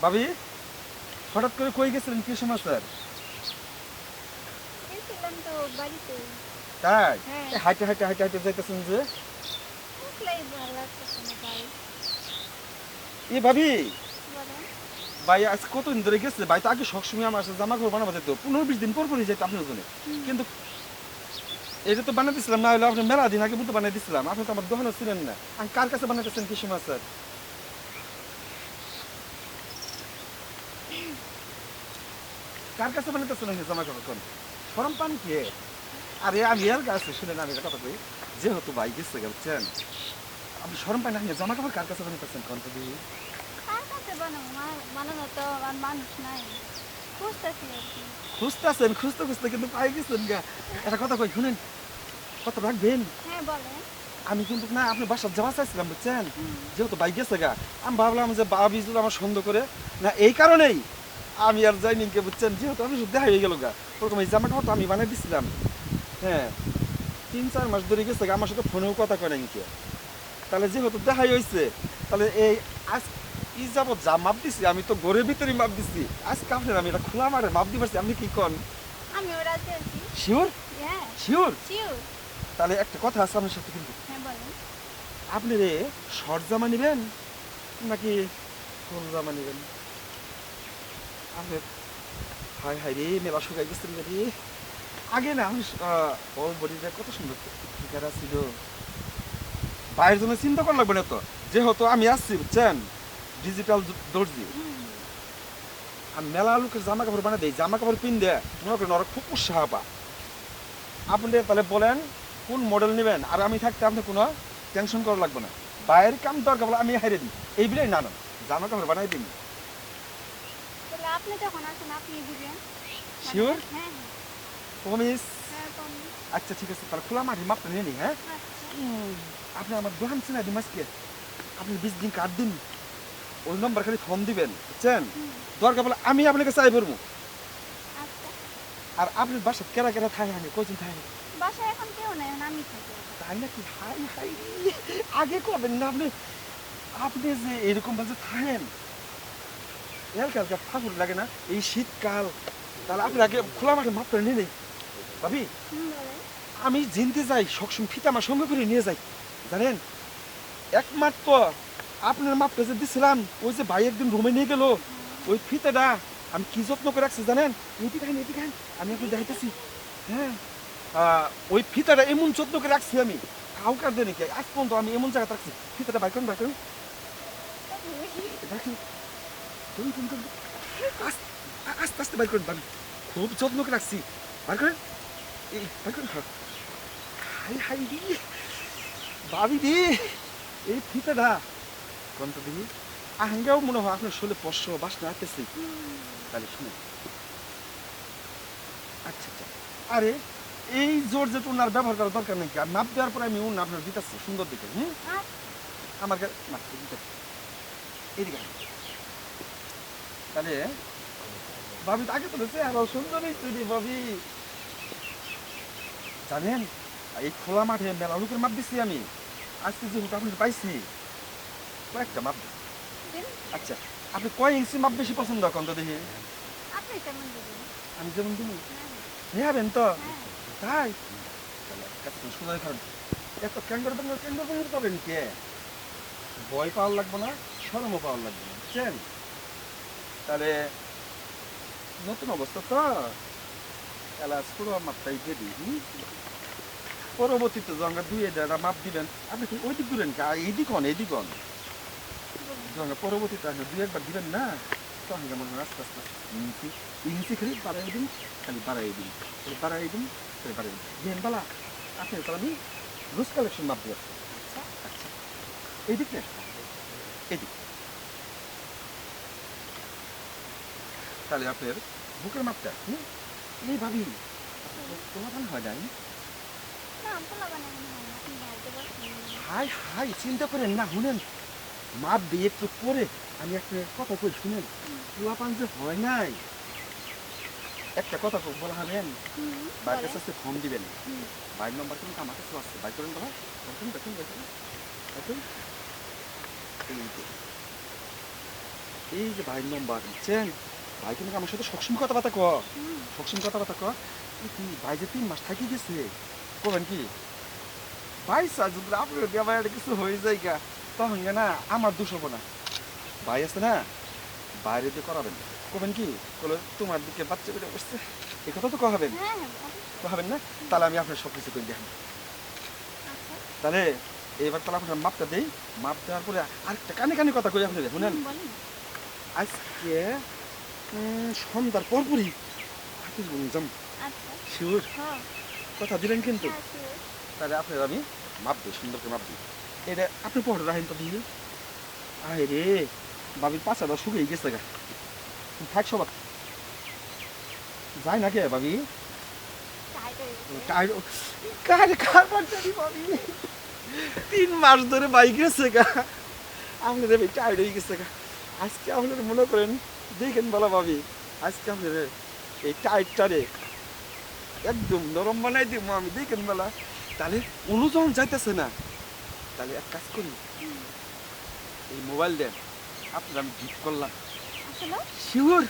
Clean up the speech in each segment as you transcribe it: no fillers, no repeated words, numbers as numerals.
ভাবি হঠাৎ করে কই গেছিলেন কি সমাচার? গেছিলাম তো বাড়িতে। তাই হ্যাঁ। হাইটে হাইটে হাইটে হাইটে যাইতেছেন যে? একলাই ভালো লাগতেছে না ভাই। এ ভাবি, বলেন। ভাই আজ কতদিন ধরে গেছে? ভাই তো আগে সবসময় আমার সাথে জামা কাপড় বানাবো যেত, 15-20 দিন পর পরই যেত আপনার জন্য। কিন্তু এটা তো বানাই দিছিলাম না, হলে আপনি মেলা দিন আগে কিন্তু বানাই দিছিলাম, আপনি তো আমার দোকানে ছিলেন না। আমি কার কাছে বানাইতেছেন কি সমাচার? কার কাছে বানাইতেছেন জামা কাপড় কোন? শরম পান কে? আরে আমি আর কাছে শুনেন, আমি একটা কথা কই, যেহেতু ভাই গেছে বুঝছেন, আপনি শরম পান না, জামা কাপড় কার কাছে বানাইতেছেন কোন? কার কাছে বানাবো? বানানো তো আর মানুষ নাই। খুঁজতেছি আর কি। খুঁজতেছেন, খুঁজতে খুঁজতে কিন্তু পাই গেছেন গা। একটা কথা কই শুনেন, কত রাখবেন? হ্যাঁ বলেন। আমি কিন্তু না আপনি বাসার যাওয়া চাইছিলাম বুঝছেন, হুম। যেহেতু বাইক গেছে গা, আমি ভাবলাম যে বাবি যদি আমার সন্দেহ করে না, এই কারণেই আমি আর যাইনি কে বুঝছেন, যেহেতু আমি দেখা হয়ে গেল গা, ওরকম এই জামাটা তো আমি বানিয়ে দিছিলাম। হ্যাঁ, 3-4 মাস ধরে গেছে গা, আমার সাথে ফোনেও কথা কয় নাই কে। তাহলে যেহেতু দেখাই হয়েছে, তাহলে এই আজ ই যাবত যা মাপ দিছি, আমি তো ঘরের ভিতরেই মাপ দিছি, আজকে আপনার আমি এটা খোলা মারে মাপ দিতে পারছি, আপনি কি কন? আমিও রাজি আছি। শিওর? হ্যাঁ। শিওর? শিওর। তাহলে একটা কথা আছে আপনার সাথে কিন্তু, হ্যাঁ বলেন। আপনি রে শর্ট জামা নেবেন নাকি ফুল জামা নেবেন? আপনি হাই হাই রে, মেলা শুকাই গেছেন রে। আগে না আমি ওর বডিটা কত সুন্দর ফিগার ছিল, বাইরের জন্য চিন্তা করা লাগবে না তো, যেহেতু আমি আসছি বুঝছেন, ডিজিটাল দর্জি, হুম। আমি মেলা লোকের জামা কাপড় বানিয়ে দেয়, জামা কাপড় পিন দেয় মনে করেন ওরা খুব উৎসাহ পা। আপনি তাহলে বলেন কোন মডেল নেবেন, আর আমি থাকতে আপনি কোনো টেনশন করা লাগবে না, বাইরের কাম দরকার বলে আমি হারিয়ে দিই, এই বিলাই না জামা কাপড় বানাই দিন। তাহলে আপনি যখন আসেন আপনি দিবেন। শিওর? হ্যাঁ হ্যাঁ। প্রমিস? হ্যাঁ প্রমিস। আচ্ছা ঠিক আছে, তাহলে খোলা মাঠে মাপটা নিয়ে নিই। হ্যাঁ, আচ্ছা। আপনি আমার দোকান চিনা দিন আজকে, আপনি 20 দিন কাট দিন, ওই নম্বর খালি ফোন দিবেন বুঝছেন, হুম। দরকার বলে আমি আপনাকে চাই পড়বো। আচ্ছা। আর আপনি বাসা কেরা কেরা থাকে, আমি কয়দিন থাকে? বাসায় এখন কেউ নাই, এখন আমি থাকি। তাই নাকি? হাই হাই, আগে করবেন না আপনি, আপনি যে এরকম ভাবে থাকেন, হালকা ফাগুন লাগে না এই শীতকাল, তাহলে আপনি আগে খোলা মাঠে মাপটা নিয়ে নেই ভাবি। হুম বলেন। আমি জিনতে যাই সবসময় ফিতা আমার সঙ্গে করে নিয়ে যাই জানেন, একমাত্র আপনার মাপটা যে দিছিলাম, ওই যে ভাই একদিন রুমে নিয়ে গেল, ওই ফিতাটা আমি কি যত্ন করে রাখছি জানেন, এদিকে আইন এদিকে আইন, আমি আপনি দেখাইতেছি। হ্যাঁ, ওই ফিতাটা এমন যত্ন করে রাখছি আমি, কাউকে আর দেয় নাকি আজ পর্যন্ত, আমি এমন জায়গায় রাখছি, ফিতাটা বাইর করেন বাইর করেন, রাখি তুমি তুমি তুমি আস্তে আস্তে আস্তে বাইর করেন, খুব যত্ন করে রাখছি, বাইর করেন, এই বাইর করেন। হাই হাই রে ভাবি রে, এই ফিতাটা কোনটা দিবি আহাঙ্গাও মনে হয় আপনার শোলে পশ্চ বাসনা আসতেছি, তাহলে শুনে। আচ্ছা আচ্ছা, আরে এই জোর যে উনার ব্যবহার করার দরকার নেই, আর মাপ দেওয়ার পরে আমি উন আপনার দিতেছি সুন্দর দিকে। আমার না দিতেছি এইদিকে আসুন। তাহলে ভাবি আগে তো দেখছে আরো সুন্দরই তৈরি ভাবি, জানেন এই খোলা মাঠে মেলা লোকের মাপ দিচ্ছি আমি, আজকে যে হুক আপনি পাইছি কয়েকটা মাপ। দিন। আচ্ছা, আপনি কয় ইঞ্চি মাপ বেশি পছন্দ করেন তো দেখি? আপনি কেমন দিবেন? আমি যেমন দিন হ্যাঁ নেবেন তো? হ্যাঁ। তাই তাহলে একটা সুন্দর কারণ, এত ক্যাঙ্গার ব্যাঙ্গার পাবেন কে, ভয় পাওয়ার লাগবে না, শরমও পাওয়ার লাগবে না বুঝছেন। তাহলে নতুন অবস্থা তো, এলা পুরো মাপটাই দিয়ে দিই, পরবর্তীতে যখন দুই এটা মাপ দিবেন, আপনি কি ওই দিক দিবেন এইদিক হন এইদিক হন, যখন পরবর্তীতে আপনি দুই একবার দিবেন না, তখন মনে হয় আস্তে আস্তে ইঞ্চি ইঞ্চি খালি বাড়াই দিন, খালি বাড়াই দিন, খালি বাড়াই দিন, খালি বাড়াই দিন দেন বালা, আপনি তাহলে আমি রোজ কালেকশন মাপ দিয়ে আসছি। আচ্ছা এইদিক না, এদিক, তাহলে আপনার বুকের মাপটা এই ভাবি তোমার হয় নাই। না পোলা বানানো হয় না, আপনি বাড়িতে বসেন। হাই হাই চিন্তা করেন না, শুনেন মাপ দিয়ে একটু পরে আমি একটা কথা কই শুনেন, পোলাপান যে হয় নাই, একটা কথা বলা হবেন, বাইরের বলেন। কাছে ফোন দিবেন, হুম। বাইর নম্বর কিন্তু আমার কাছে আছে, বাইর করেন বলা, দেখুন দেখুন দেখুন দেখুন, এই যে এই যে ভাইয়ের নম্বর বুঝছেন, ভাই কিন্তু আমার সাথে সবসময় কথাবার্তা কয়, হুম, সবসময় কথাবার্তা কয়। এই কি ভাই যে 3 মাস থাকি গেছে, করবেন কি ভাই স্যার যদি আপনার দিয়ে ভাই কিছু হয়ে যায় গা, তখন গা না আমার দোষ হবো না। ভাই আছে না, বাইরে দিয়ে করাবেন, করবেন কি বলে তোমার দিকে বাচ্চা বেড়ে বসছে, এই কথা তো কহাবেন, হ্যাঁ হ্যাঁ অবশ্যই। কহাবেন না? তাহলে আমি আপনার সব কিছু করে দেখেন। আচ্ছা। তাহলে এবার তাহলে আপনার মাপটা দেই, মাপ দেওয়ার পরে আরেকটা কানে কানে কথা কই আপনাদের শুনেন। বলেন। আজকে সন্ধ্যার পরপরই হাফিজ যাম, আচ্ছা। শিওর হ্যাঁ কথা দিলেন কিন্তু। হ্যাঁ sure। তাহলে আপনার আমি মাপ দিই, সুন্দর করে মাপ দিই। এটা আপনি পরে রাখেন তো দিয়ে। আয় রে, বাবির পাছাটা শুকিয়ে গেছে গা, থাক সবার যায় না কে বাবি? টাইট হয়ে গেছে। কার কার কার বাচ্চারি বাবি 3 মাস ধরে বাইক গেছে গা, আপনাদের ভাই টায়ার্ড হয়ে গেছে গা। আজকে আপনারা মনে করেন দেখেন বলা ভাবি, আজকে আপনাদের এই টায়ারটারে একদম নরম বানাই দিব আমি, দেখেন বেলা। তাহলে অনুজন যাইতেছে না, তাহলে এক কাজ করি, হুম, এই মোবাইল দেন আপনার আমি গিফট করলাম। আসলে? শিওর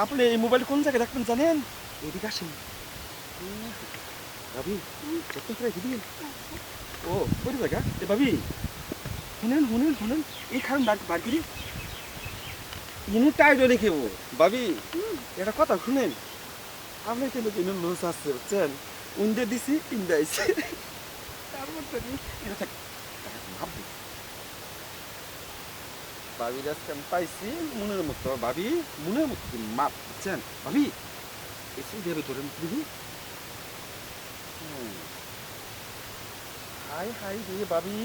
আপনি এই মোবাইল কোন জায়গায় রাখবেন জানেন? এদিকে আসেন ভাবি, হুম, একটু করে দিবেন। আচ্ছা। ও ওই জায়গা এ ভাবি, শুনেন শুনেন শুনেন, এই খারাপ বার করি ইনু টাইট রেখে ও ভাবি, হুম, এটা কথা শুনেন, আপনি কিন্তু ইনু লুজ আছে বুঝছেন, উন্দে দিছি ইন্দে আইছে, তারপর তো এটা থাক ভাবি, ভাবি আজকে আমি পাইছি মনের মতো, ভাবি মনের মতো মাপ বুঝছেন ভাবি, এসে দেবে ধরেন দিবি। হাই হাই রে ভাবি,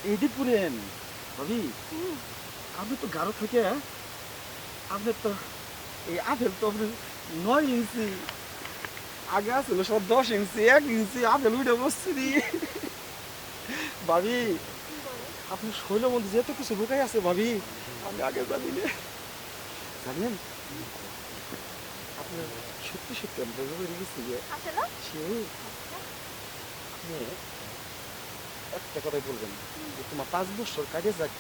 এইদি পুরেন ভাবি, হুম, আপনি তো গারো থেকে আপনি তো এই আপেল তো আপনি 9 ইঞ্চি, আগে আসলে সব 10 ইঞ্চি 1 ইঞ্চি আপেল উঠে বসছি রে ভাবি। কি বলে? আপনার শৈলের মধ্যে যেহেতু কিছু লুকাই আছে ভাবি, আমি আগে জানি না, জানেন আপনার সত্যি সত্যি আমি ভেবে বেরিয়ে গেছি যে আসলে? সেও আচ্ছা। আপনি একটা কথাই বলবেন যে তোমার 5 বছর কাজে যাক,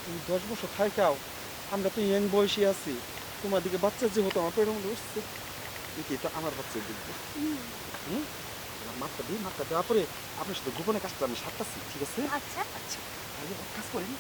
তুমি 10 বছর থাকাও, আমরা তো ইয়াং বয়সী আছি, তোমার দিকে বাচ্চা যে হতো আমার পেটের মধ্যে উঠছে, কি তো আমার বাচ্চা দেখবো। হুম, হুম, মাপটা দিই, মাপটা দেওয়ার পরে আপনার সাথে গোপনে কাজটা আমি সারতাছি, ঠিক আছে? আচ্ছা। আচ্ছা তাহলে এক কাজ করেন,